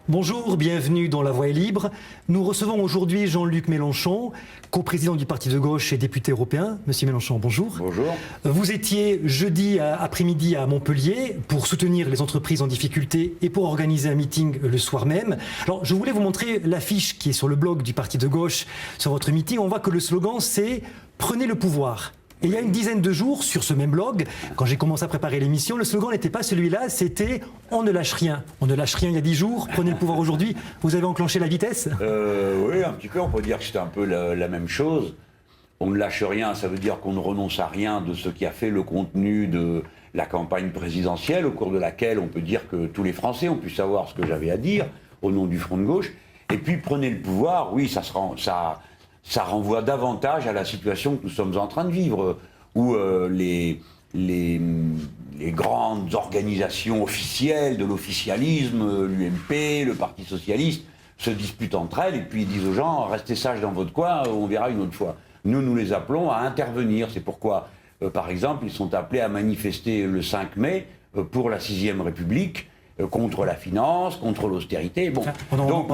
Bonjour, bienvenue dans La Voix est libre. Nous recevons aujourd'hui Jean-Luc Mélenchon, coprésident du parti de gauche et député européen. Monsieur Mélenchon, bonjour. Bonjour. Vous étiez jeudi après-midi à Montpellier pour soutenir les entreprises en difficulté et pour organiser un meeting le soir même. Alors, je voulais vous montrer l'affiche qui est sur le blog du parti de gauche sur votre meeting. On voit que le slogan, c'est « Prenez le pouvoir ». Et il y a une dizaine de jours, sur ce même blog, quand j'ai commencé à préparer l'émission, le slogan n'était pas celui-là, c'était « On ne lâche rien ». On ne lâche rien il y a 10 jours, prenez le pouvoir aujourd'hui. Vous avez enclenché la vitesse ? Oui, un petit peu, on peut dire que c'est un peu la même chose. On ne lâche rien, ça veut dire qu'on ne renonce à rien de ce qui a fait le contenu de la campagne présidentielle, au cours de laquelle on peut dire que tous les Français ont pu savoir ce que j'avais à dire, au nom du Front de gauche. Et puis, prenez le pouvoir, oui, ça renvoie davantage à la situation que nous sommes en train de vivre, où les grandes organisations officielles de l'officialisme, l'UMP, le Parti Socialiste, se disputent entre elles et puis disent aux gens « Restez sages dans votre coin, on verra une autre fois ». Nous les appelons à intervenir. C'est pourquoi, par exemple, ils sont appelés à manifester le 5 mai pour la 6e République, contre la finance, contre l'austérité. Bon. Donc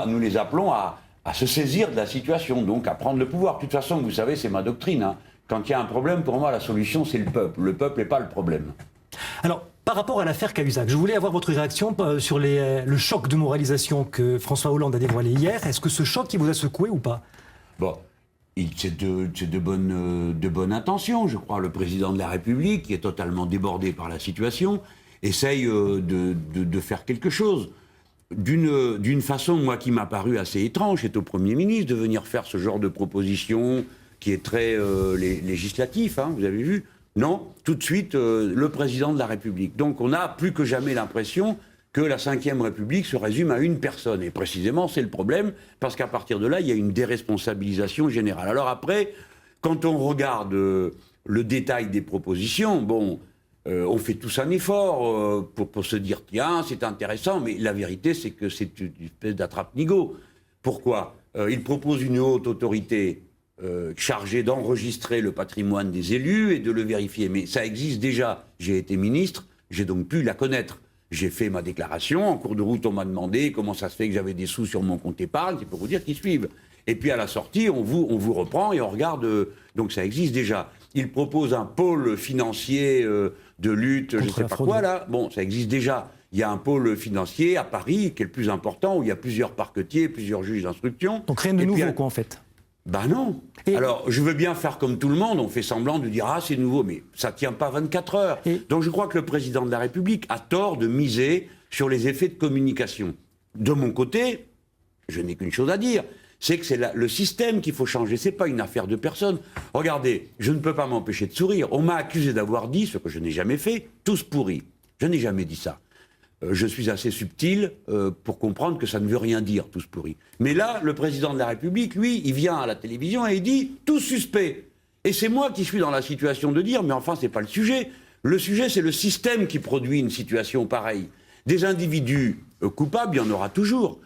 nous les appelons à se saisir de la situation, donc à prendre le pouvoir. De toute façon, vous savez, c'est ma doctrine. Hein. Quand il y a un problème, pour moi, la solution, c'est le peuple. Le peuple n'est pas le problème. Alors, par rapport à l'affaire Cahuzac, je voulais avoir votre réaction sur le choc de moralisation que François Hollande a dévoilé hier. Est-ce que ce choc, il vous a secoué ou pas ? Bon, c'est de bonnes intentions, je crois. Le président de la République, qui est totalement débordé par la situation, essaye de faire quelque chose. D'une façon, moi, qui m'a paru assez étrange, c'est au Premier ministre de venir faire ce genre de proposition qui est très législatif, hein, vous avez vu. Non, tout de suite, le président de la République. Donc on a plus que jamais l'impression que la 5e République se résume à une personne. Et précisément, c'est le problème, parce qu'à partir de là, il y a une déresponsabilisation générale. Alors après, quand on regarde le détail des propositions, bon... on fait tous un effort pour se dire « Tiens, c'est intéressant », mais la vérité, c'est que c'est une espèce d'attrape-nigo. Pourquoi ? Il propose une haute autorité chargée d'enregistrer le patrimoine des élus et de le vérifier. Mais ça existe déjà. J'ai été ministre, j'ai donc pu la connaître. J'ai fait ma déclaration. En cours de route, on m'a demandé comment ça se fait que j'avais des sous sur mon compte épargne. C'est pour vous dire qu'ils suivent. Et puis à la sortie, on vous reprend et on regarde. Donc ça existe déjà. Il propose un pôle financier de lutte, je ne sais pas quoi là. Bon, ça existe déjà. Il y a un pôle financier à Paris qui est le plus important, où il y a plusieurs parquetiers, plusieurs juges d'instruction. Donc rien de nouveau, quoi, en fait. Ben non. Alors, je veux bien faire comme tout le monde, on fait semblant de dire « Ah, c'est nouveau », mais ça ne tient pas 24 heures. Donc je crois que le président de la République a tort de miser sur les effets de communication. De mon côté, je n'ai qu'une chose à dire, c'est que c'est le système qu'il faut changer, c'est pas une affaire de personne. Regardez, je ne peux pas m'empêcher de sourire. On m'a accusé d'avoir dit, ce que je n'ai jamais fait, tous pourris. Je n'ai jamais dit ça. Je suis assez subtil pour comprendre que ça ne veut rien dire, tous pourris. Mais là, le président de la République, lui, il vient à la télévision et il dit « tous suspects ». Et c'est moi qui suis dans la situation de dire « mais enfin, c'est pas le sujet ». Le sujet, c'est le système qui produit une situation pareille. Des individus coupables, il y en aura toujours.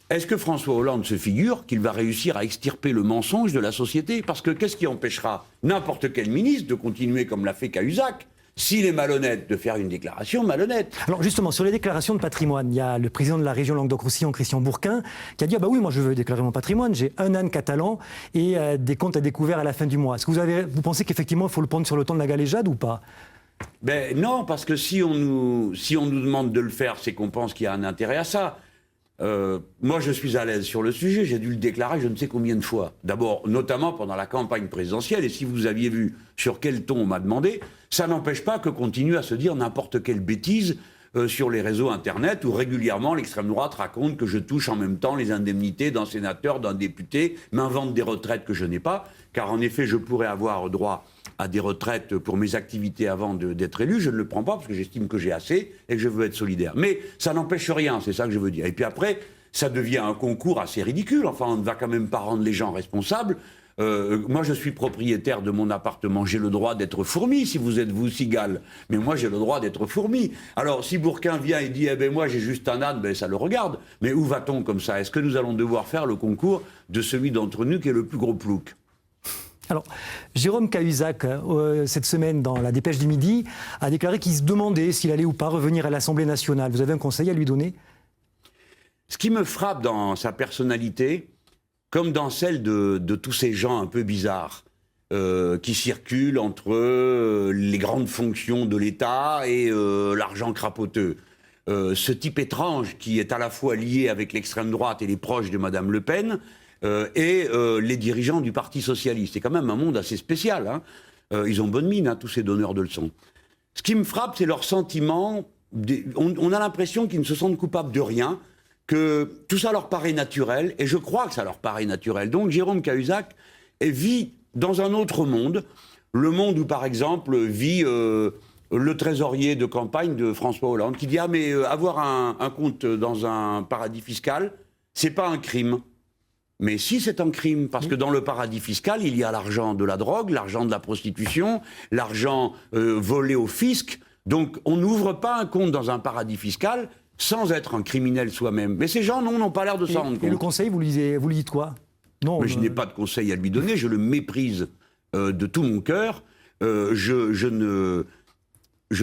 Est-ce que François Hollande se figure qu'il va réussir à extirper le mensonge de la société ? Parce que qu'est-ce qui empêchera n'importe quel ministre de continuer comme l'a fait Cahuzac ? S'il est malhonnête, de faire une déclaration malhonnête. Alors justement, sur les déclarations de patrimoine, il y a le président de la région Languedoc-Roussillon, Christian Bourquin, qui a dit « Ah bah oui, moi je veux déclarer mon patrimoine, j'ai un âne catalan et des comptes à découvert à la fin du mois ». Est-ce que vous pensez qu'effectivement il faut le prendre sur le ton de la galéjade ou pas ? Ben non, parce que si on nous demande de le faire, c'est qu'on pense qu'il y a un intérêt à ça. Moi, je suis à l'aise sur le sujet, j'ai dû le déclarer je ne sais combien de fois. D'abord, notamment pendant la campagne présidentielle, et si vous aviez vu sur quel ton on m'a demandé, ça n'empêche pas que continue à se dire n'importe quelle bêtise sur les réseaux Internet, où régulièrement l'extrême droite raconte que je touche en même temps les indemnités d'un sénateur, d'un député, m'invente des retraites que je n'ai pas, car en effet, je pourrais avoir droit à des retraites pour mes activités avant d'être élu, je ne le prends pas parce que j'estime que j'ai assez et que je veux être solidaire. Mais ça n'empêche rien, c'est ça que je veux dire. Et puis après, ça devient un concours assez ridicule. Enfin, on ne va quand même pas rendre les gens responsables. Moi, je suis propriétaire de mon appartement. J'ai le droit d'être fourmi, si vous êtes vous cigale. Mais moi, j'ai le droit d'être fourmi. Alors, si Bourquin vient et dit « Eh ben moi, j'ai juste un âne », ben ça le regarde. Mais où va-t-on comme ça ? Est-ce que nous allons devoir faire le concours de celui d'entre nous qui est le plus gros plouc ? Alors, Jérôme Cahuzac, cette semaine, dans la Dépêche du Midi, a déclaré qu'il se demandait s'il allait ou pas revenir à l'Assemblée nationale. Vous avez un conseil à lui donner ? Ce qui me frappe dans sa personnalité, comme dans celle de tous ces gens un peu bizarres, qui circulent entre les grandes fonctions de l'État et l'argent crapoteux. Ce type étrange qui est à la fois lié avec l'extrême droite et les proches de Madame Le Pen et les dirigeants du Parti socialiste. C'est quand même un monde assez spécial. Hein. Ils ont bonne mine, hein, tous ces donneurs de leçons. Ce qui me frappe, c'est leur sentiment. On a l'impression qu'ils ne se sentent coupables de rien, que tout ça leur paraît naturel, et je crois que ça leur paraît naturel. Donc Jérôme Cahuzac vit dans un autre monde, le monde où, par exemple, vit le trésorier de campagne de François Hollande, qui dit « Ah, mais avoir un compte dans un paradis fiscal, c'est pas un crime ». Mais si, c'est un crime, parce que dans le paradis fiscal, il y a l'argent de la drogue, l'argent de la prostitution, l'argent volé au fisc. Donc, on n'ouvre pas un compte dans un paradis fiscal sans être un criminel soi-même. Mais ces gens, non, n'ont pas l'air de s'en rendre compte. Et le conseil, vous lui dites quoi? Non, mais je n'ai pas de conseil à lui donner, je le méprise de tout mon cœur. Je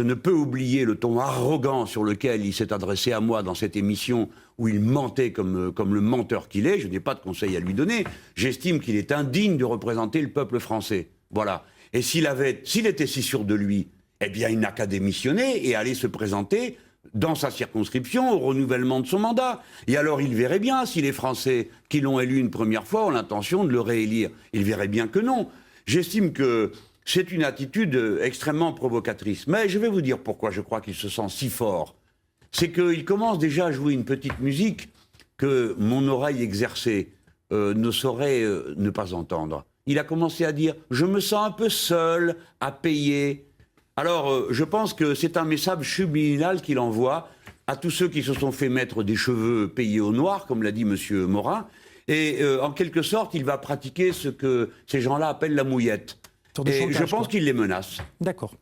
ne peux oublier le ton arrogant sur lequel il s'est adressé à moi dans cette émission où il mentait comme le menteur qu'il est. Je n'ai pas de conseil à lui donner. J'estime qu'il est indigne de représenter le peuple français. Voilà. Et s'il était si sûr de lui, eh bien, il n'a qu'à démissionner et aller se présenter dans sa circonscription au renouvellement de son mandat. Et alors il verrait bien si les Français qui l'ont élu une première fois ont l'intention de le réélire. Il verrait bien que non. J'estime que c'est une attitude extrêmement provocatrice. Mais je vais vous dire pourquoi je crois qu'il se sent si fort. C'est qu'il commence déjà à jouer une petite musique que mon oreille exercée ne saurait ne pas entendre. Il a commencé à dire « Je me sens un peu seul à payer ». Alors, je pense que c'est un message subliminal qu'il envoie à tous ceux qui se sont fait mettre des cheveux payés au noir, comme l'a dit M. Morin. Et en quelque sorte, il va pratiquer ce que ces gens-là appellent la mouillette. Et je pense qu'il les menace. D'accord.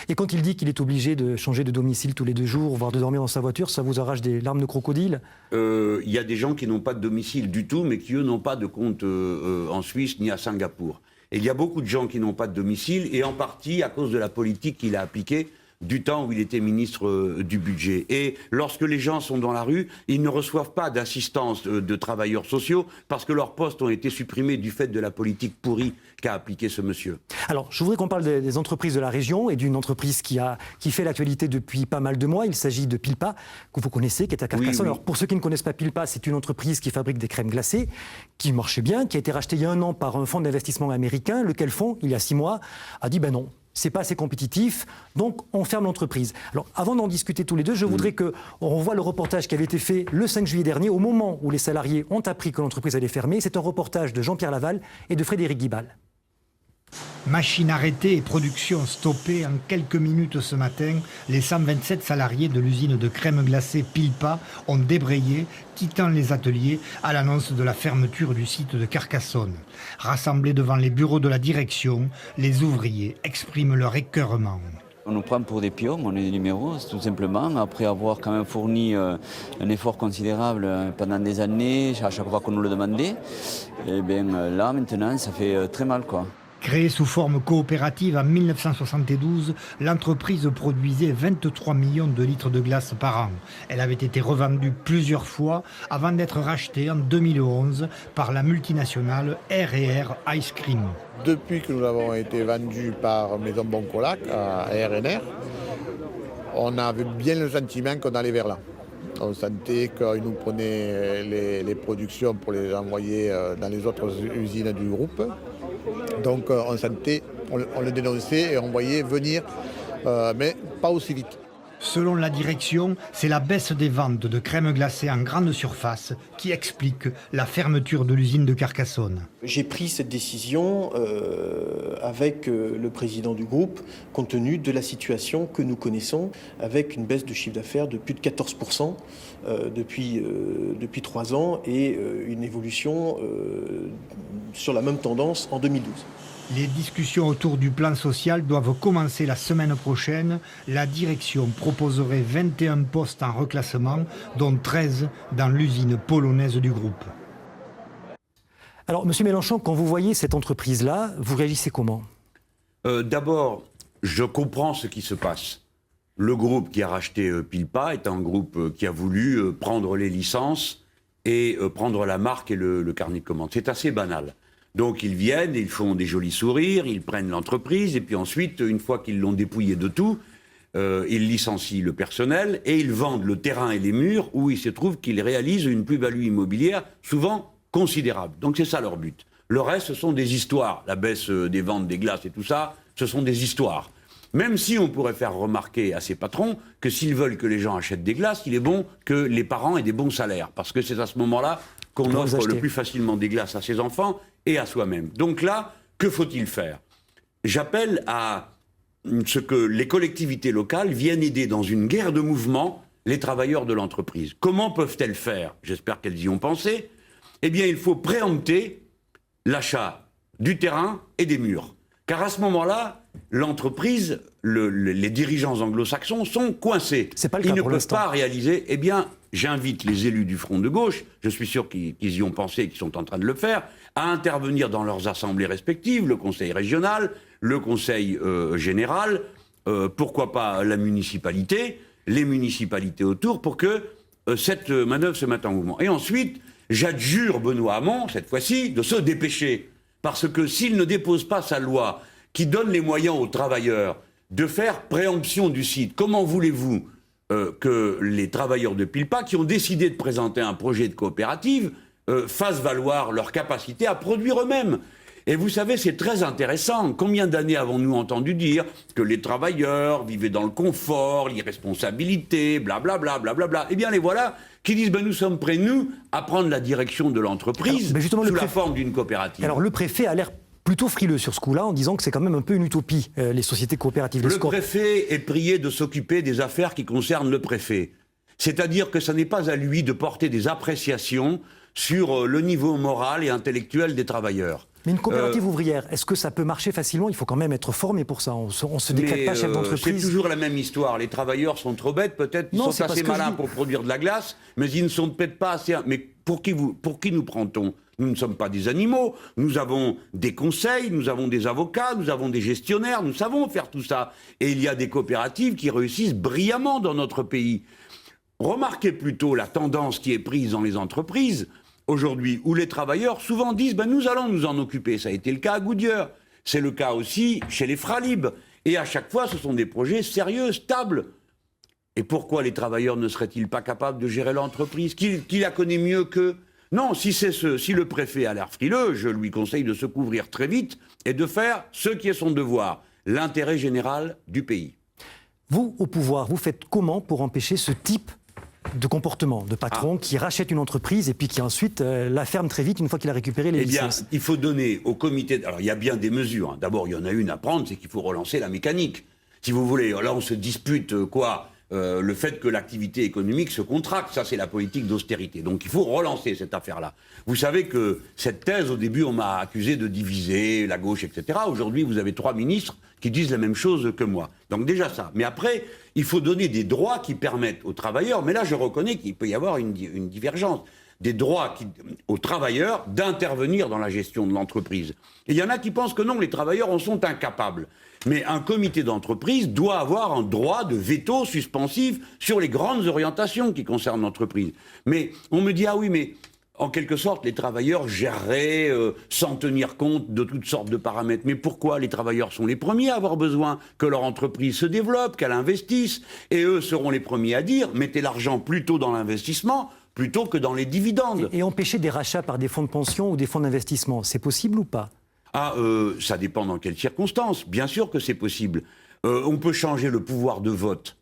Et quand il dit qu'il est obligé de changer de domicile tous les 2 jours, voire de dormir dans sa voiture, ça vous arrache des larmes de crocodile? Il y a des gens qui n'ont pas de domicile du tout, mais qui, eux, n'ont pas de compte en Suisse ni à Singapour. Et il y a beaucoup de gens qui n'ont pas de domicile, et en partie à cause de la politique qu'il a appliquée du temps où il était ministre du budget. Et lorsque les gens sont dans la rue, ils ne reçoivent pas d'assistance de travailleurs sociaux parce que leurs postes ont été supprimés du fait de la politique pourrie qu'a appliquée ce monsieur. Alors, je voudrais qu'on parle des entreprises de la région et d'une entreprise qui fait l'actualité depuis pas mal de mois. Il s'agit de Pilpa, que vous connaissez, qui est à Carcassonne. Oui. Alors, pour ceux qui ne connaissent pas Pilpa, c'est une entreprise qui fabrique des crèmes glacées, qui marche bien, qui a été rachetée il y a 1 an par un fonds d'investissement américain, lequel fonds, il y a 6 mois, a dit « ben non ». C'est pas assez compétitif, donc on ferme l'entreprise. Alors, avant d'en discuter tous les deux, je voudrais qu'on revoie le reportage qui avait été fait le 5 juillet dernier, au moment où les salariés ont appris que l'entreprise allait fermer. C'est un reportage de Jean-Pierre Laval et de Frédéric Guibal. Machine arrêtée et production stoppée en quelques minutes ce matin, les 127 salariés de l'usine de crème glacée Pilpa ont débrayé, quittant les ateliers à l'annonce de la fermeture du site de Carcassonne. Rassemblés devant les bureaux de la direction, les ouvriers expriment leur écœurement. On nous prend pour des pions, on est des numéros, tout simplement. Après avoir quand même fourni un effort considérable pendant des années, à chaque fois qu'on nous le demandait, et bien là, maintenant, ça fait très mal, quoi. Créée sous forme coopérative en 1972, l'entreprise produisait 23 millions de litres de glace par an. Elle avait été revendue plusieurs fois avant d'être rachetée en 2011 par la multinationale R&R Ice Cream. Depuis que nous avons été vendus par Maison Boncolac à R&R, on avait bien le sentiment qu'on allait vers là. On sentait qu'ils nous prenaient les productions pour les envoyer dans les autres usines du groupe. Donc on le dénonçait et on voyait venir, mais pas aussi vite. Selon la direction, c'est la baisse des ventes de crème glacée en grande surface qui explique la fermeture de l'usine de Carcassonne. J'ai pris cette décision avec le président du groupe, compte tenu de la situation que nous connaissons, avec une baisse de chiffre d'affaires de plus de 14% depuis 3 ans et une évolution sur la même tendance en 2012. Les discussions autour du plan social doivent commencer la semaine prochaine. La direction proposerait 21 postes en reclassement, dont 13 dans l'usine polonaise du groupe. Alors, Monsieur Mélenchon, quand vous voyez cette entreprise-là, vous réagissez comment? D'abord, je comprends ce qui se passe. Le groupe qui a racheté Pilpa est un groupe qui a voulu prendre les licences et prendre la marque et le carnet de commandes. C'est assez banal. Donc ils viennent, ils font des jolis sourires, ils prennent l'entreprise, et puis ensuite, une fois qu'ils l'ont dépouillé de tout, ils licencient le personnel et ils vendent le terrain et les murs où il se trouve qu'ils réalisent une plus-value immobilière souvent considérable. Donc c'est ça leur but. Le reste, ce sont des histoires. La baisse des ventes des glaces et tout ça, ce sont des histoires. Même si on pourrait faire remarquer à ces patrons que s'ils veulent que les gens achètent des glaces, il est bon que les parents aient des bons salaires. Parce que c'est à ce moment-là qu'on offre le plus facilement des glaces à ses enfants et à soi-même. Donc là, que faut-il faire? J'appelle à ce que les collectivités locales viennent aider dans une guerre de mouvement les travailleurs de l'entreprise. Comment peuvent-elles faire? J'espère qu'elles y ont pensé. Eh bien, il faut préempter l'achat du terrain et des murs. Car à ce moment-là, l'entreprise, les dirigeants anglo-saxons sont coincés. C'est pas le cas Ils ne pour peuvent l'instant. pas réaliser. Eh bien, j'invite les élus du Front de gauche, je suis sûr qu'ils y ont pensé et qu'ils sont en train de le faire, à intervenir dans leurs assemblées respectives, le conseil régional, le conseil général, pourquoi pas la municipalité, les municipalités autour, pour que cette manœuvre se mette en mouvement. Et ensuite, j'adjure Benoît Hamon, cette fois-ci, de se dépêcher. Parce que s'il ne dépose pas sa loi qui donne les moyens aux travailleurs de faire préemption du site, comment voulez-vous que les travailleurs de Pilpa, qui ont décidé de présenter un projet de coopérative, fassent valoir leur capacité à produire eux-mêmes? Et vous savez, c'est très intéressant. Combien d'années avons-nous entendu dire que les travailleurs vivaient dans le confort, l'irresponsabilité, blablabla, blablabla. Eh bien, les voilà qui disent, nous sommes prêts, nous, à prendre la direction de l'entreprise sous la forme d'une coopérative. Alors, le préfet a l'air plutôt frileux sur ce coup-là, en disant que c'est quand même un peu une utopie, les sociétés coopératives. Le préfet est prié de s'occuper des affaires qui concernent le préfet. C'est-à-dire que ce n'est pas à lui de porter des appréciations sur le niveau moral et intellectuel des travailleurs. Mais une coopérative ouvrière, est-ce que ça peut marcher facilement? Il faut quand même être formé pour ça. On ne se décrète pas chef d'entreprise. C'est toujours la même histoire. Les travailleurs sont trop bêtes, peut-être. Ils sont assez malins pour produire de la glace, mais ils ne sont peut-être pas assez... Mais pour qui nous prend-on? Nous ne sommes pas des animaux. Nous avons des conseils, nous avons des avocats, nous avons des gestionnaires. Nous savons faire tout ça. Et il y a des coopératives qui réussissent brillamment dans notre pays. Remarquez plutôt la tendance qui est prise dans les entreprises aujourd'hui, où les travailleurs souvent disent nous allons nous en occuper. Ça a été le cas à Goodyear, c'est le cas aussi chez les Fralib. Et à chaque fois, ce sont des projets sérieux, stables. Et pourquoi les travailleurs ne seraient-ils pas capables de gérer l'entreprise? Qui la connaît mieux qu'eux? Non, si le préfet a l'air frileux, je lui conseille de se couvrir très vite et de faire ce qui est son devoir, l'intérêt général du pays. Vous, au pouvoir, vous faites comment pour empêcher ce type de comportement de patron qui rachète une entreprise et puis qui ensuite la ferme très vite une fois qu'il a récupéré les licences? Il faut donner au comité... Alors, il y a bien des mesures. D'abord, il y en a une à prendre, c'est qu'il faut relancer la mécanique. Si vous voulez, là, on se dispute le fait que l'activité économique se contracte. Ça, c'est la politique d'austérité. Donc, il faut relancer cette affaire-là. Vous savez que cette thèse, au début, on m'a accusé de diviser la gauche, etc. Aujourd'hui, vous avez 3 ministres qui disent la même chose que moi. Donc déjà ça. Mais après, il faut donner des droits qui permettent aux travailleurs, mais là je reconnais qu'il peut y avoir une divergence, des droits aux travailleurs d'intervenir dans la gestion de l'entreprise. Et il y en a qui pensent que non, les travailleurs en sont incapables. Mais un comité d'entreprise doit avoir un droit de veto suspensif sur les grandes orientations qui concernent l'entreprise. Mais on me dit, oui, mais... En quelque sorte, les travailleurs géreraient sans tenir compte de toutes sortes de paramètres. Mais pourquoi? Les travailleurs sont les premiers à avoir besoin que leur entreprise se développe, qu'elle investisse. Et eux seront les premiers à dire, mettez l'argent plutôt dans l'investissement plutôt que dans les dividendes. Et empêcher des rachats par des fonds de pension ou des fonds d'investissement, c'est possible ou pas? Ça dépend dans quelles circonstances. Bien sûr que c'est possible. On peut changer le pouvoir de vote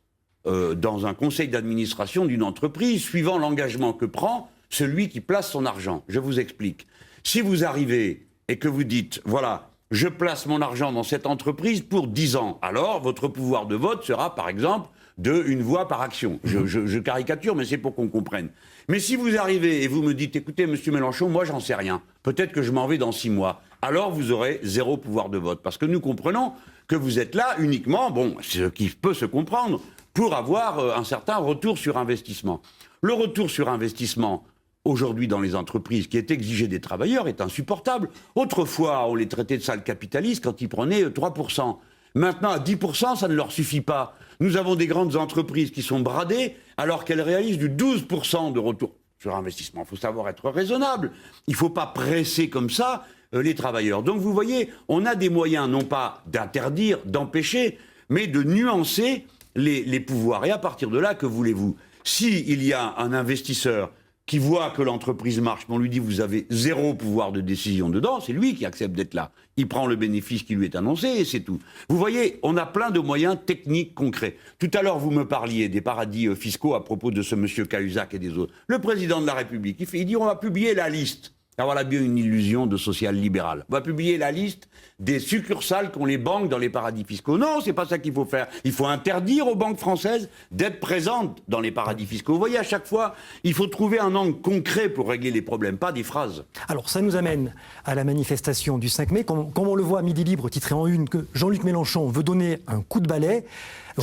dans un conseil d'administration d'une entreprise suivant l'engagement que prend celui qui place son argent. Je vous explique. Si vous arrivez et que vous dites, voilà, je place mon argent dans cette entreprise pour 10 ans, alors votre pouvoir de vote sera, par exemple, de 1 voix par action. Je caricature, mais c'est pour qu'on comprenne. Mais si vous arrivez et vous me dites, écoutez, monsieur Mélenchon, moi j'en sais rien, peut-être que je m'en vais dans 6 mois, alors vous aurez 0 pouvoir de vote. Parce que nous comprenons que vous êtes là uniquement, ce qui peut se comprendre, pour avoir un certain retour sur investissement. Le retour sur investissement, aujourd'hui dans les entreprises, qui est exigé des travailleurs, est insupportable. Autrefois, on les traitait de sales capitalistes quand ils prenaient 3%. Maintenant, à 10%, ça ne leur suffit pas. Nous avons des grandes entreprises qui sont bradées alors qu'elles réalisent du 12% de retour. sur investissement. Il faut savoir être raisonnable. Il ne faut pas presser comme ça les travailleurs. Donc vous voyez, on a des moyens non pas d'interdire, d'empêcher, mais de nuancer les pouvoirs. Et à partir de là, que voulez-vous? S'il y a un investisseur qui voit que l'entreprise marche, mais on lui dit vous avez 0 pouvoir de décision dedans, c'est lui qui accepte d'être là. Il prend le bénéfice qui lui est annoncé et c'est tout. Vous voyez, on a plein de moyens techniques concrets. Tout à l'heure, vous me parliez des paradis fiscaux à propos de ce monsieur Cahuzac et des autres. Le président de la République, il dit on va publier la liste. Alors voilà bien une illusion de social-libéral. On va publier la liste des succursales qu'ont les banques dans les paradis fiscaux. Non, c'est pas ça qu'il faut faire. Il faut interdire aux banques françaises d'être présentes dans les paradis fiscaux. Vous voyez, à chaque fois, il faut trouver un angle concret pour régler les problèmes, pas des phrases. Alors ça nous amène à la manifestation du 5 mai. Comme on le voit à Midi Libre, titré en une, que Jean-Luc Mélenchon veut donner un coup de balai.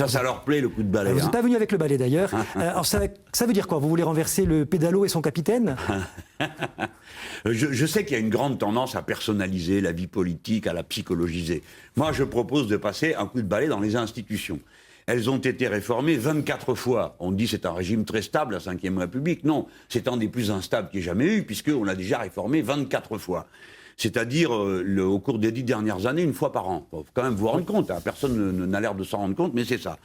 Ça leur plaît, le coup de balai. Vous n'êtes pas venu avec le balai d'ailleurs. Alors ça veut dire quoi? Vous voulez renverser le pédalo et son capitaine? Je sais qu'il y a une grande tendance à personnaliser la vie politique, à la psychologiser. Moi, je propose de passer un coup de balai dans les institutions. Elles ont été réformées 24 fois. On dit que c'est un régime très stable, la Ve République. Non, c'est un des plus instables qu'il y ait jamais eu, puisqu'on l'a déjà réformé 24 fois. C'est-à-dire au cours des 10 dernières années, une fois par an. Il faut quand même vous rendre compte, hein. Personne n'a l'air de s'en rendre compte, mais c'est ça.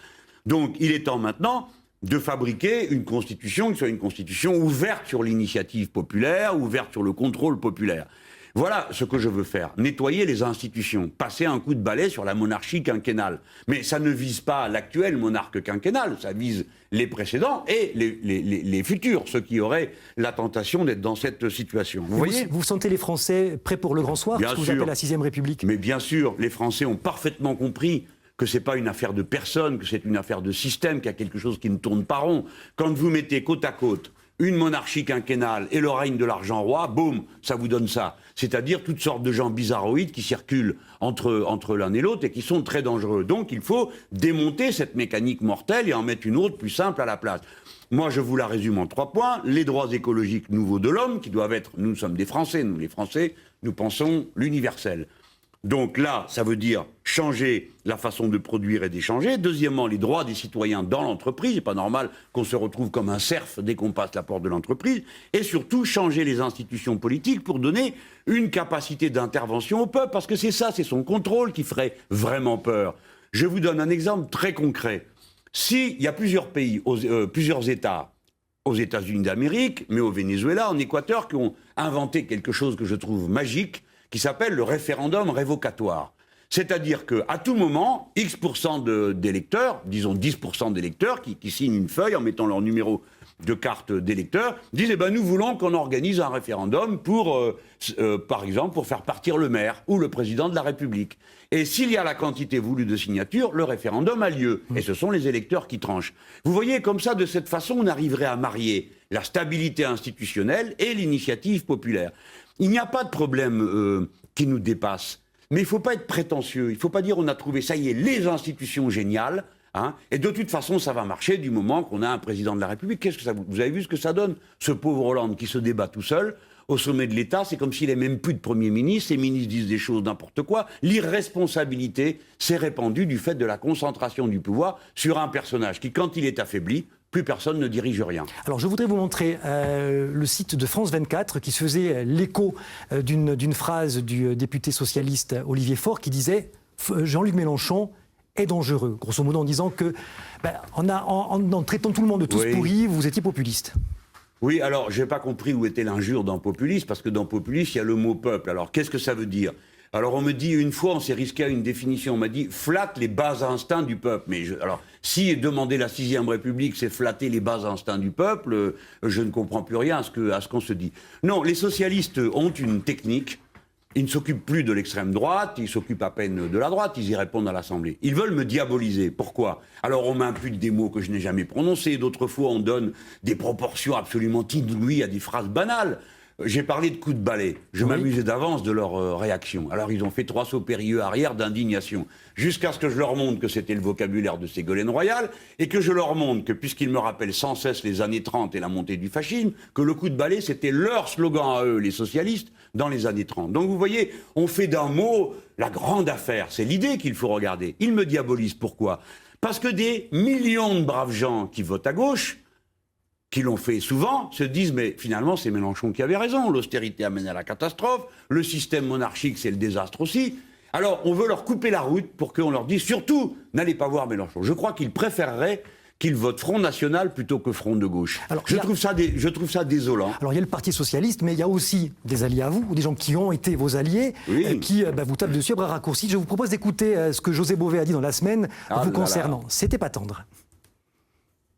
Donc il est temps maintenant de fabriquer une constitution qui soit une constitution ouverte sur l'initiative populaire, ouverte sur le contrôle populaire. Voilà ce que je veux faire, nettoyer les institutions, passer un coup de balai sur la monarchie quinquennale. Mais ça ne vise pas l'actuel monarque quinquennal, ça vise les précédents et les futurs, ceux qui auraient la tentation d'être dans cette situation. Vous voyez ? Vous sentez les Français prêts pour le grand soir, ce que vous appelez la 6ème République? Mais bien sûr, les Français ont parfaitement compris que ce n'est pas une affaire de personne, que c'est une affaire de système, qu'il y a quelque chose qui ne tourne pas rond. Quand vous mettez côte à côte une monarchie quinquennale et le règne de l'argent roi, boum, ça vous donne ça. C'est-à-dire toutes sortes de gens bizarroïdes qui circulent entre l'un et l'autre et qui sont très dangereux. Donc il faut démonter cette mécanique mortelle et en mettre une autre plus simple à la place. Moi, je vous la résume en 3 points. Les droits écologiques nouveaux de l'homme, qui doivent être... Nous sommes des Français, nous les Français, nous pensons l'universel. Donc là, ça veut dire changer la façon de produire et d'échanger. Deuxièmement, les droits des citoyens dans l'entreprise. C'est pas normal qu'on se retrouve comme un serf dès qu'on passe la porte de l'entreprise. Et surtout, changer les institutions politiques pour donner une capacité d'intervention au peuple. Parce que c'est ça, c'est son contrôle qui ferait vraiment peur. Je vous donne un exemple très concret. S'il y a plusieurs pays, plusieurs États, aux États-Unis d'Amérique, mais au Venezuela, en Équateur, qui ont inventé quelque chose que je trouve magique, qui s'appelle le référendum révocatoire. C'est-à-dire qu'à tout moment, X% d'électeurs, disons 10% d'électeurs, qui signent une feuille en mettant leur numéro de carte d'électeur, disent nous voulons qu'on organise un référendum pour, par exemple, pour faire partir le maire ou le président de la République. Et s'il y a la quantité voulue de signatures, le référendum a lieu. Et ce sont les électeurs qui tranchent. Vous voyez, comme ça, de cette façon, on arriverait à marier la stabilité institutionnelle et l'initiative populaire. Il n'y a pas de problème qui nous dépasse. Mais il ne faut pas être prétentieux. Il ne faut pas dire on a trouvé, ça y est, les institutions géniales. Hein, et de toute façon, ça va marcher du moment qu'on a un président de la République. Qu'est-ce que ça, vous avez vu ce que ça donne? Ce pauvre Hollande qui se débat tout seul au sommet de l'État, c'est comme s'il n'avait même plus de Premier ministre. Les ministres disent des choses n'importe quoi. L'irresponsabilité s'est répandue du fait de la concentration du pouvoir sur un personnage qui, quand il est affaibli, plus personne ne dirige rien. Alors je voudrais vous montrer le site de France 24 qui se faisait l'écho d'une phrase du député socialiste Olivier Faure qui disait « Jean-Luc Mélenchon est dangereux », grosso modo en disant que, en traitant tout le monde de tous pourris, vous étiez populiste. Oui, alors je n'ai pas compris où était l'injure dans populiste, parce que dans populiste, il y a le mot peuple. Alors qu'est-ce que ça veut dire ? Alors on me dit, une fois on s'est risqué à une définition, on m'a dit flatte les bas instincts du peuple. Mais alors si demander la 6ème République c'est flatter les bas instincts du peuple, je ne comprends plus rien à ce qu'on se dit. Non, les socialistes ont une technique, ils ne s'occupent plus de l'extrême droite, ils s'occupent à peine de la droite, ils y répondent à l'Assemblée. Ils veulent me diaboliser. Pourquoi ? Alors on m'impute des mots que je n'ai jamais prononcés, d'autres fois on donne des proportions absolument inouïes à des phrases banales. J'ai parlé de coups de balai. Je m'amusais d'avance de leur réaction. Alors ils ont fait 3 sauts périlleux arrière d'indignation. Jusqu'à ce que je leur montre que c'était le vocabulaire de Ségolène Royal et que je leur montre que, puisqu'ils me rappellent sans cesse les années 30 et la montée du fascisme, que le coup de balai, c'était leur slogan à eux, les socialistes, dans les années 30. Donc vous voyez, on fait d'un mot la grande affaire. C'est l'idée qu'il faut regarder. Ils me diabolisent. Pourquoi ? Parce que des millions de braves gens qui votent à gauche qui l'ont fait souvent, se disent mais finalement c'est Mélenchon qui avait raison, l'austérité amène à la catastrophe, le système monarchique c'est le désastre aussi. Alors on veut leur couper la route pour qu'on leur dise surtout n'allez pas voir Mélenchon. Je crois qu'ils préféreraient qu'ils votent Front National plutôt que Front de Gauche. Alors, je trouve ça désolant. Alors il y a le Parti Socialiste, mais il y a aussi des alliés à vous, ou des gens qui ont été vos alliés, qui vous tapent dessus à bras raccourcis. Je vous propose d'écouter ce que José Bové a dit dans la semaine vous concernant. C'était pas tendre.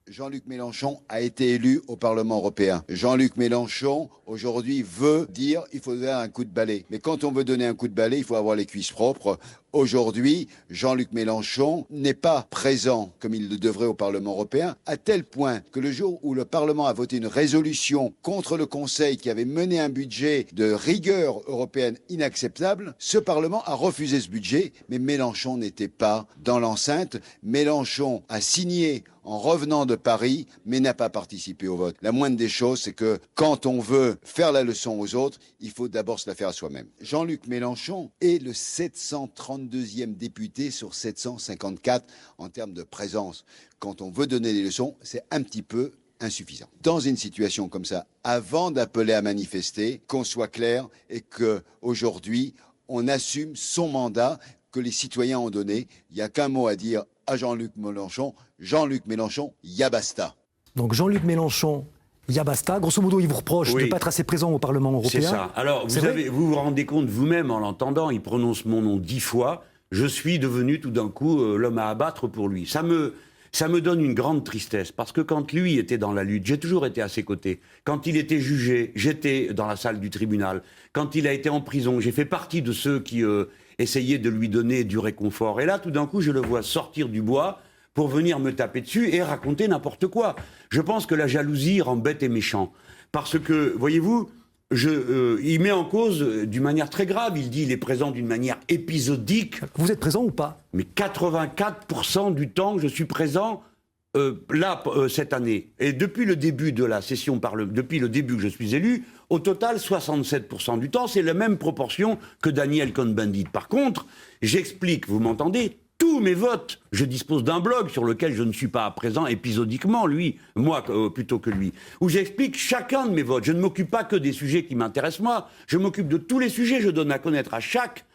Jean-Luc Mélenchon a été élu au Parlement européen. Jean-Luc Mélenchon, aujourd'hui, veut dire qu'il faut donner un coup de balai. Mais quand on veut donner un coup de balai, il faut avoir les cuisses propres. Aujourd'hui, Jean-Luc Mélenchon n'est pas présent comme il le devrait au Parlement européen, à tel point que le jour où le Parlement a voté une résolution contre le Conseil qui avait mené un budget de rigueur européenne inacceptable, ce Parlement a refusé ce budget, mais Mélenchon n'était pas dans l'enceinte. Mélenchon a signé en revenant de Paris, mais n'a pas participé au vote. La moindre des choses, c'est que quand on veut faire la leçon aux autres, il faut d'abord se la faire à soi-même. Jean-Luc Mélenchon est le 732e député sur 754 en termes de présence. Quand on veut donner des leçons, c'est un petit peu insuffisant. Dans une situation comme ça, avant d'appeler à manifester, qu'on soit clair et qu'aujourd'hui, on assume son mandat que les citoyens ont donné. Il n'y a qu'un mot à dire à Jean-Luc Mélenchon, ya basta. Donc Jean-Luc Mélenchon, ya basta. Grosso modo, il vous reproche de ne pas être assez présent au Parlement européen. C'est ça. Alors, vous vous rendez compte vous-même en l'entendant, il prononce mon nom 10 fois, je suis devenu tout d'un coup l'homme à abattre pour lui. Ça me donne une grande tristesse, parce que quand lui était dans la lutte, j'ai toujours été à ses côtés. Quand il était jugé, j'étais dans la salle du tribunal. Quand il a été en prison, j'ai fait partie de ceux qui essayaient de lui donner du réconfort. Et là, tout d'un coup, je le vois sortir du bois pour venir me taper dessus et raconter n'importe quoi. Je pense que la jalousie rend bête et méchant. Parce que, voyez-vous, il met en cause d'une manière très grave. Il dit qu'il est présent d'une manière épisodique. Vous êtes présent ou pas? Mais 84% du temps, je suis présent cette année. Et depuis le début de la session, depuis le début que je suis élu, au total, 67% du temps, c'est la même proportion que Daniel Cohn-Bendit. Par contre, j'explique, vous m'entendez, tous mes votes. Je dispose d'un blog sur lequel je ne suis pas présent épisodiquement, moi plutôt que lui, où j'explique chacun de mes votes. Je ne m'occupe pas que des sujets qui m'intéressent moi, je m'occupe de tous les sujets, je donne à connaître à chaque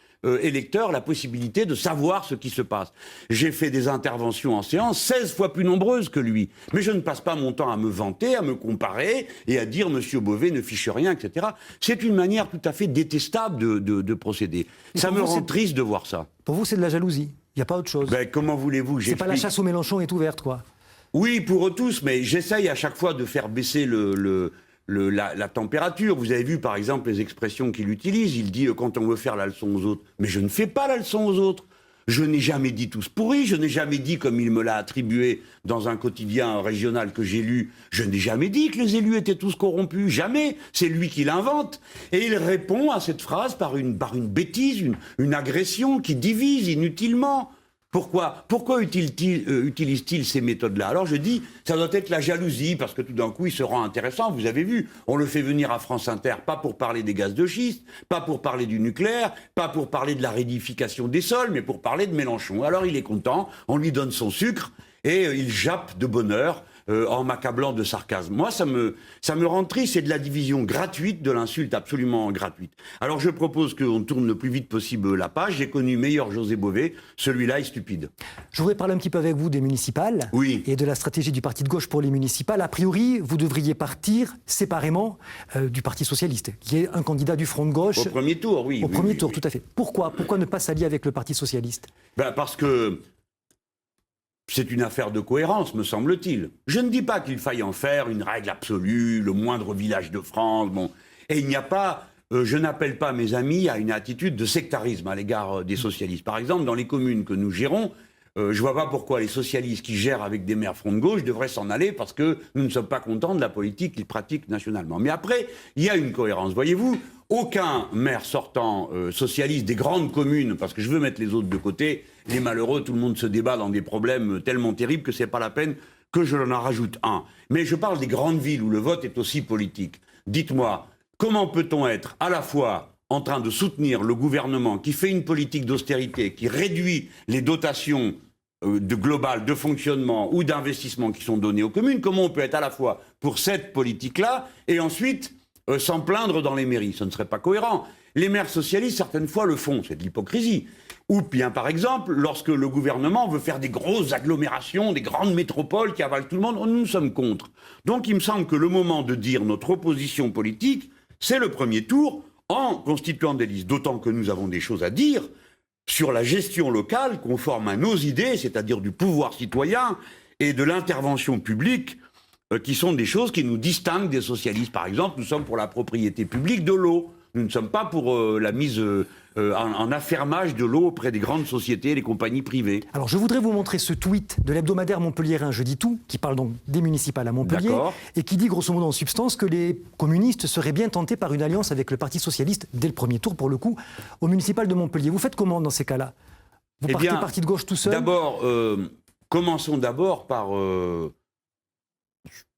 électeur la possibilité de savoir ce qui se passe. J'ai fait des interventions en séance 16 fois plus nombreuses que lui. Mais je ne passe pas mon temps à me vanter, à me comparer et à dire « Monsieur Bové ne fiche rien », etc. C'est une manière tout à fait détestable de procéder. Ça me rend triste de voir ça. Pour vous, c'est de la jalousie? Il n'y a pas autre chose? Comment voulez-vous? C'est pas la chasse au Mélenchon est ouverte, quoi. Oui, pour eux tous, mais j'essaye à chaque fois de faire baisser la température. Vous avez vu, par exemple, les expressions qu'il utilise. Il dit quand on veut faire la leçon aux autres. Mais je ne fais pas la leçon aux autres. Je n'ai jamais dit tous pourris. Je n'ai jamais dit, comme il me l'a attribué dans un quotidien régional que j'ai lu, je n'ai jamais dit que les élus étaient tous corrompus. Jamais. C'est lui qui l'invente. Et il répond à cette phrase par une bêtise, une agression qui divise inutilement. Pourquoi utilise-t-il ces méthodes-là? Alors je dis, ça doit être la jalousie, parce que tout d'un coup, il se rend intéressant. Vous avez vu, on le fait venir à France Inter, pas pour parler des gaz de schiste, pas pour parler du nucléaire, pas pour parler de la rédification des sols, mais pour parler de Mélenchon. Alors il est content, on lui donne son sucre, et il jappe de bonheur en m'accablant de sarcasme. Moi, ça me rend triste, c'est de la division gratuite, de l'insulte absolument gratuite. Alors je propose qu'on tourne le plus vite possible la page. J'ai connu meilleur José Bové, celui-là est stupide. Je voudrais parler un petit peu avec vous des municipales et de la stratégie du parti de gauche pour les municipales. A priori, vous devriez partir séparément du Parti Socialiste, qui est un candidat du Front de gauche. Au premier tour, oui. Au premier tour, tout à fait. Pourquoi ne pas s'allier avec le Parti Socialiste? Parce que c'est une affaire de cohérence, me semble-t-il. Je ne dis pas qu'il faille en faire une règle absolue, le moindre village de France, bon. Et il n'y a pas, je n'appelle pas mes amis à une attitude de sectarisme à l'égard des socialistes. Par exemple, dans les communes que nous gérons, je ne vois pas pourquoi les socialistes qui gèrent avec des maires front de gauche devraient s'en aller parce que nous ne sommes pas contents de la politique qu'ils pratiquent nationalement. Mais après, il y a une cohérence. Voyez-vous, aucun maire sortant socialiste des grandes communes, parce que je veux mettre les autres de côté, les malheureux, tout le monde se débat dans des problèmes tellement terribles que c'est pas la peine que je en rajoute un. Mais je parle des grandes villes où le vote est aussi politique. Dites-moi, comment peut-on être à la fois en train de soutenir le gouvernement qui fait une politique d'austérité, qui réduit les dotations de global, de fonctionnement ou d'investissement qui sont donnés aux communes, comment on peut être à la fois pour cette politique-là et ensuite s'en plaindre dans les mairies? Ce ne serait pas cohérent. Les maires socialistes, certaines fois, le font, c'est de l'hypocrisie. Ou bien, par exemple, lorsque le gouvernement veut faire des grosses agglomérations, des grandes métropoles qui avalent tout le monde, nous sommes contre. Donc il me semble que le moment de dire notre opposition politique, c'est le premier tour en constituant des listes. D'autant que nous avons des choses à dire sur la gestion locale conforme à nos idées, c'est-à-dire du pouvoir citoyen et de l'intervention publique, qui sont des choses qui nous distinguent des socialistes. Par exemple, nous sommes pour la propriété publique de l'eau. Nous ne sommes pas pour la mise en affermage de l'eau auprès des grandes sociétés et des compagnies privées. Alors je voudrais vous montrer ce tweet de l'hebdomadaire montpelliérain Je dis tout, qui parle donc des municipales à Montpellier, et qui dit grosso modo en substance que les communistes seraient bien tentés par une alliance avec le Parti socialiste, dès le premier tour pour le coup, au municipal de Montpellier. Vous faites comment dans ces cas-là? Vous partez parti de gauche tout seul? D'abord, commençons d'abord par...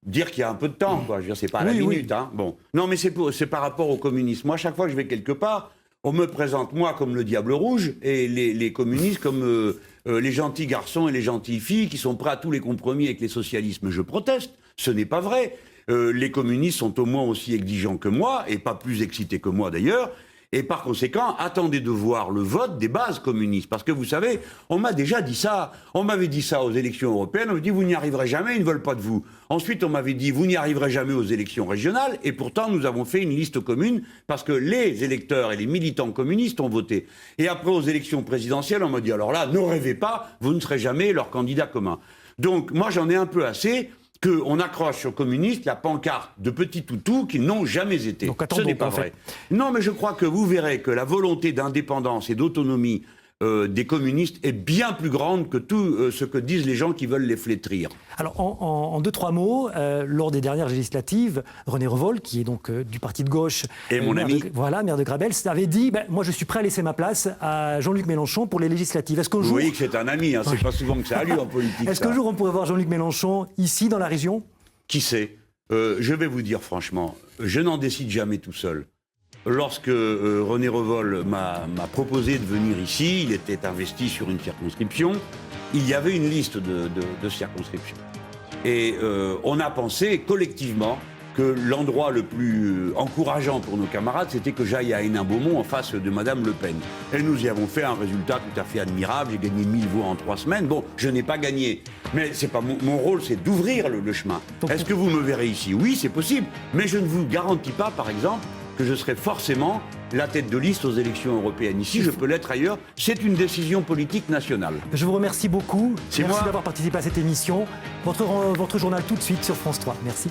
dire qu'il y a un peu de temps, quoi. Je veux dire, c'est pas à la minute, hein. Bon. Non, mais c'est par rapport aux communistes. Moi, chaque fois que je vais quelque part, on me présente, moi, comme le diable rouge, et les communistes comme les gentils garçons et les gentilles filles qui sont prêts à tous les compromis avec les socialismes. Je proteste. Ce n'est pas vrai. Les communistes sont au moins aussi exigeants que moi, et pas plus excités que moi, d'ailleurs. Et par conséquent, attendez de voir le vote des bases communistes. Parce que vous savez, on m'a déjà dit ça. On m'avait dit ça aux élections européennes. On m'a dit, vous n'y arriverez jamais, ils ne veulent pas de vous. Ensuite, on m'avait dit, vous n'y arriverez jamais aux élections régionales. Et pourtant, nous avons fait une liste commune parce que les électeurs et les militants communistes ont voté. Et après, aux élections présidentielles, on m'a dit, alors là, ne rêvez pas, vous ne serez jamais leur candidat commun. Donc, moi, j'en ai un peu assez qu'on accroche sur communistes la pancarte de petits toutous qui n'ont jamais été. Donc, ce n'est pas vrai. Non, mais je crois que vous verrez que la volonté d'indépendance et d'autonomie des communistes est bien plus grande que tout ce que disent les gens qui veulent les flétrir. Alors, en 2-3 mots, lors des dernières législatives, René Revol, qui est donc du parti de gauche, et mon ami, maire de Grabels, avait dit moi je suis prêt à laisser ma place à Jean-Luc Mélenchon pour les législatives. Est-ce qu'un jour... Vous voyez que c'est un ami, hein, c'est pas souvent que ça a lieu en politique. Est-ce qu'un jour on pourrait voir Jean-Luc Mélenchon ici dans la région? Qui sait? Je vais vous dire franchement, je n'en décide jamais tout seul. Lorsque René Revol m'a proposé de venir ici, il était investi sur une circonscription, il y avait une liste de circonscriptions. Et on a pensé collectivement que l'endroit le plus encourageant pour nos camarades, c'était que j'aille à Hénin-Beaumont en face de Madame Le Pen. Et nous y avons fait un résultat tout à fait admirable. J'ai gagné 1000 voix en 3 semaines. Bon, je n'ai pas gagné. Mais c'est pas mon rôle, c'est d'ouvrir le chemin. Est-ce que vous me verrez ici? Oui, c'est possible. Mais je ne vous garantis pas, par exemple, que je serai forcément la tête de liste aux élections européennes. Ici, je peux l'être ailleurs. C'est une décision politique nationale. Je vous remercie beaucoup. C'est Merci moi. d'avoir participé à cette émission. Votre journal tout de suite sur France 3. Merci.